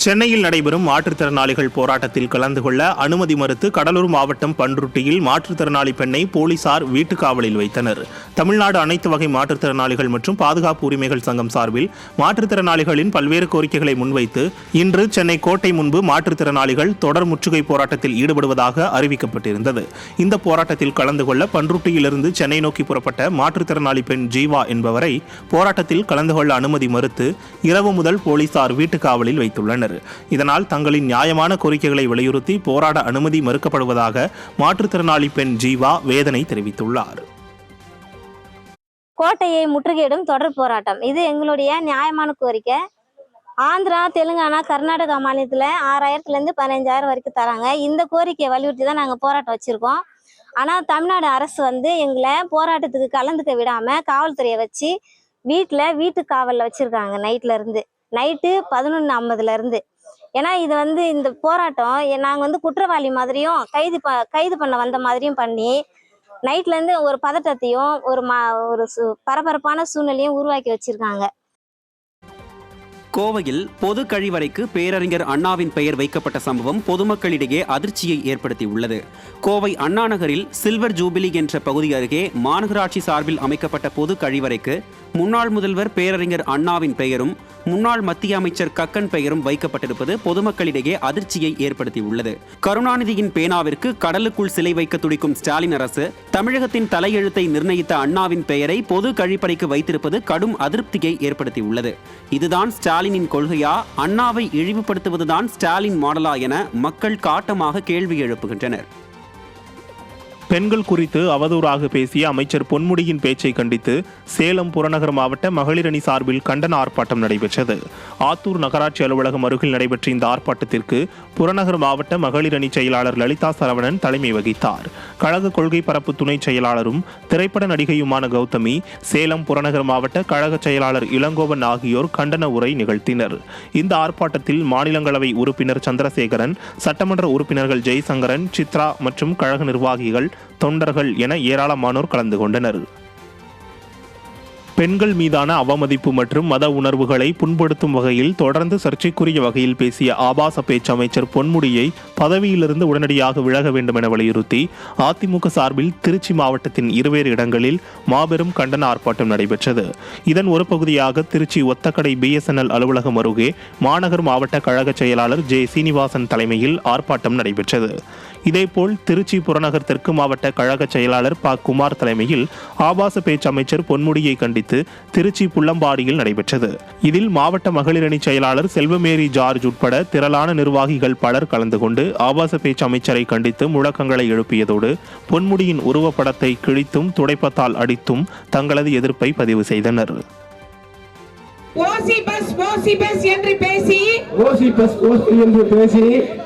சென்னையில் நடைபெறும் மாற்றுத்திறனாளிகள் போராட்டத்தில் கலந்து கொள்ள அனுமதி மறுத்து கடலூர் மாவட்டம் பண்ருட்டியில் மாற்றுத்திறனாளி பெண்ணை போலீசார் வீட்டுக் காவலில் வைத்தனர். தமிழ்நாடு அனைத்து வகை மாற்றுத்திறனாளிகள் மற்றும் பாதுகாப்பு உரிமைகள் சங்கம் சார்பில் மாற்றுத்திறனாளிகளின் பல்வேறு கோரிக்கைகளை முன்வைத்து இன்று சென்னை கோட்டை முன்பு மாற்றுத்திறனாளிகள் தொடர் முற்றுகை போராட்டத்தில் ஈடுபடுவதாக அறிவிக்கப்பட்டிருந்தது. இந்த போராட்டத்தில் கலந்து கொள்ள பண்ருட்டியிலிருந்து சென்னை நோக்கி புறப்பட்ட மாற்றுத்திறனாளி பெண் ஜீவா என்பவரை போராட்டத்தில் கலந்து கொள்ள அனுமதி மறுத்து இரவு முதல் போலீசார் வீட்டுக் காவலில் வைத்துள்ளனர். இதனால் தங்களின் நியாயமான கோரிக்கைகளை வலியுறுத்தி போராட அனுமதி மறுக்கப்படுவதாக மாற்றுத்திறனாளி பெண் ஜீவா வேதனை தெரிவித்துள்ளார். கோட்டையை முற்றுகையிடும் தொடர் போராட்டம் இது எங்களுடைய நியாயமான கோரிக்கை. ஆந்திரா, தெலுங்கானா, கர்நாடகா மாநிலத்தில் 6000 15,000 வரைக்கும் தராங்க. இந்த கோரிக்கையை வலியுறுத்தி தான் நாங்கள் போராட்டம் வச்சிருக்கோம். ஆனால் தமிழ்நாடு அரசு எங்களை போராட்டத்துக்கு கலந்துக்க விடாம காவல்துறையை வச்சு வீட்டு காவலில் வச்சிருக்காங்க. நைட்டு 11:50 இருந்து. ஏன்னா இது இந்த போராட்டம் நாங்கள் குற்றவாளி மாதிரியும் கைது பண்ண வந்த மாதிரியும் பண்ணி நைட்ல இருந்து ஒரு பதட்டத்தையும் ஒரு பரபரப்பான சூழ்நிலையும் உருவாக்கி வச்சிருக்காங்க. கோவையில் பொது கழிவறைக்கு பேரறிஞர் அண்ணாவின் பெயர் வைக்கப்பட்ட சம்பவம் பொதுமக்களிடையே அதிர்ச்சியை ஏற்படுத்தியுள்ளது. கோவை அண்ணா நகரில் சில்வர் ஜூபிலி என்ற பகுதி அருகே மாநகராட்சி சார்பில் அமைக்கப்பட்ட பொது கழிவறைக்கு முன்னாள் முதல்வர் பேரறிஞர் அண்ணாவின் பெயரும் முன்னாள் மத்திய அமைச்சர் கக்கன் பெயரும் வைக்கப்பட்டிருப்பது பொதுமக்களிடையே அதிர்ச்சியை ஏற்படுத்தியுள்ளது. கருணாநிதியின் பேனாவிற்கு கடலுக்குள் சிலை வைக்க துடிக்கும் ஸ்டாலின் அரசு தமிழகத்தின் தலையெழுத்தை நிர்ணயித்த அண்ணாவின் பெயரை பொது கழிப்பறைக்கு வைத்திருப்பது கடும் அதிருப்தியை ஏற்படுத்தியுள்ளது. இதுதான் ஸ்டாலினின் கொள்கையா, அண்ணாவை இழிவுபடுத்துவதுதான் ஸ்டாலின் மாடலா என மக்கள் காட்டமாக கேள்வி எழுப்புகின்றனர். பெண்கள் குறித்து அவதூறாக பேசிய அமைச்சர் பொன்முடியின் பேச்சை கண்டித்து சேலம் புறநகர் மாவட்ட மகளிர் அணி சார்பில் கண்டன ஆர்ப்பாட்டம் நடைபெற்றது. ஆத்தூர் நகராட்சி அலுவலகம் அருகில் நடைபெற்ற இந்த ஆர்ப்பாட்டத்திற்கு புறநகர் மாவட்ட மகளிர் அணி செயலாளர் லலிதா சரவணன் தலைமை வகித்தார். கழக கொள்கை பரப்பு துணை செயலாளரும் திரைப்பட நடிகையுமான கௌதமி, சேலம் புறநகர் மாவட்ட கழக செயலாளர் இளங்கோவன் ஆகியோர் கண்டன உரை நிகழ்த்தினர். இந்த ஆர்ப்பாட்டத்தில் மாநிலங்களவை உறுப்பினர் சந்திரசேகரன், சட்டமன்ற உறுப்பினர்கள் ஜெய்சங்கரன், சித்ரா மற்றும் கழக நிர்வாகிகள், தொண்டர்கள் என ஏராளமானோர் கலந்து கொண்டனர். பெண்கள் மீதான அவமதிப்பு மற்றும் மத உணர்வுகளை புண்படுத்தும் வகையில் தொடர்ந்து சர்ச்சைக்குரிய வகையில் பேசிய ஆபாச பேச்சு அமைச்சர் பொன்முடியை பதவியிலிருந்து உடனடியாக விலக வேண்டும் என வலியுறுத்தி அதிமுக சார்பில் திருச்சி மாவட்டத்தின் இருவேறு இடங்களில் மாபெரும் கண்டன ஆர்ப்பாட்டம் நடைபெற்றது. இதன் ஒரு பகுதியாக திருச்சி ஒத்தக்கடை BSNL அலுவலகம் அருகே மாநகர் மாவட்ட கழக செயலாளர் ஜே சீனிவாசன் தலைமையில் ஆர்ப்பாட்டம் நடைபெற்றது. இதேபோல் திருச்சி புறநகர் தெற்கு மாவட்ட கழக செயலாளர் ப. குமார் தலைமையில் ஆபாச பேச்சு அமைச்சர் பொன்முடியை கண்டித்து திருச்சி புள்ளம்பாடியில் நடைபெற்றது. இதில் மாவட்ட மகளிர் அணி செயலாளர் செல்வமேரி ஜார்ஜ் உட்பட திரளான நிர்வாகிகள் பலர் கலந்து கொண்டு ஆபாச பேச்சு அமைச்சரை கண்டித்து முழக்கங்களை எழுப்பியதோடு பொன்முடியின் உருவப்படத்தை கிழித்தும் துடைப்பத்தால் அடித்தும் தங்களது எதிர்ப்பை பதிவு செய்தனர். என்று பேசி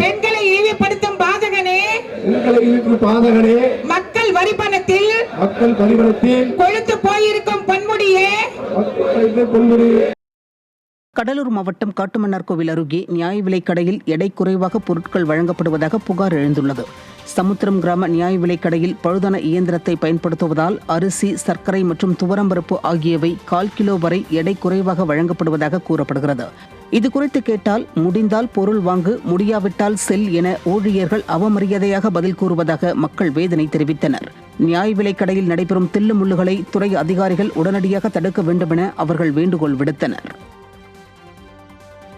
பெண்களை இழிவுபடுத்தும் பாதகனே, மக்கள் வரிபணத்தில் கொழுத்து போயிருக்கும் பொன்முடியே. கடலூர் மாவட்டம் காட்டுமன்னார் கோவில் அருகே நியாய விலைக் கடையில் எடை குறைவாக பொருட்கள் வழங்கப்படுவதாக புகார் எழுந்துள்ளது. சமுத்திரம் கிராம நியாய விலைக் கடையில் பழுதான இயந்திரத்தை பயன்படுத்துவதால் அரிசி, சர்க்கரை மற்றும் துவரம்பருப்பு ஆகியவை 1/4 கிலோ வரை எடை குறைவாக வழங்கப்படுவதாக கூறப்படுகிறது. இது குறித்து கேட்டால் முடிந்தால் பொருள் வாங்கு, முடியாவிட்டால் செல் என ஊழியர்கள் அவமரியாதையாக பதில் கூறுவதாக மக்கள் வேதனை தெரிவித்தனர். நியாய விலைக் கடையில் நடைபெறும் தில்லுமுள்ளுகளை துறை அதிகாரிகள் உடனடியாக தடுக்க வேண்டும் என அவர்கள் வேண்டுகோள் விடுத்தனர்.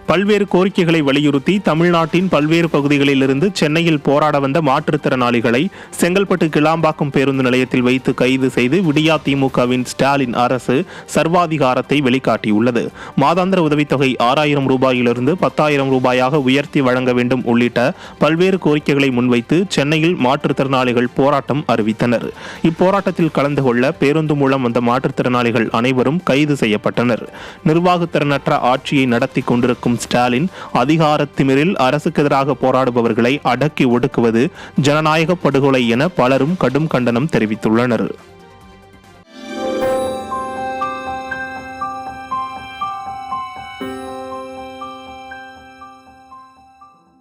பல்வேறு கோரிக்கைகளை வலியுறுத்தி தமிழ்நாட்டின் பல்வேறு பகுதிகளில் இருந்து சென்னையில் போராட வந்த மாற்றுத்திறனாளிகளை செங்கல்பட்டு கிளாம்பாக்கம் பேருந்து நிலையத்தில் வைத்து கைது செய்து விடியா திமுகவின் ஸ்டாலின் அரசு சர்வாதிகாரத்தை வெளிக்காட்டியுள்ளது. மாதாந்திர உதவித்தொகை 6000 ரூபாயிலிருந்து 10,000 ரூபாயாக உயர்த்தி வழங்க வேண்டும் உள்ளிட்ட பல்வேறு கோரிக்கைகளை முன்வைத்து சென்னையில் மாற்றுத்திறனாளிகள் போராட்டம் அறிவித்தனர். இப்போராட்டத்தில் கலந்து கொள்ள பேருந்து மூலம் வந்த மாற்றுத்திறனாளிகள் அனைவரும் கைது செய்யப்பட்டனர். நிர்வாகத்திறனற்ற ஆட்சியை நடத்தி கொண்டிருக்கும் ஸ்டாலின் அதிகார திமிரில் அரசுக்கு எதிராக போராடுபவர்களை அடக்கி ஒடுக்குவது ஜனநாயக படுகொலை என பலரும் கடும் கண்டனம் தெரிவித்துள்ளனர்.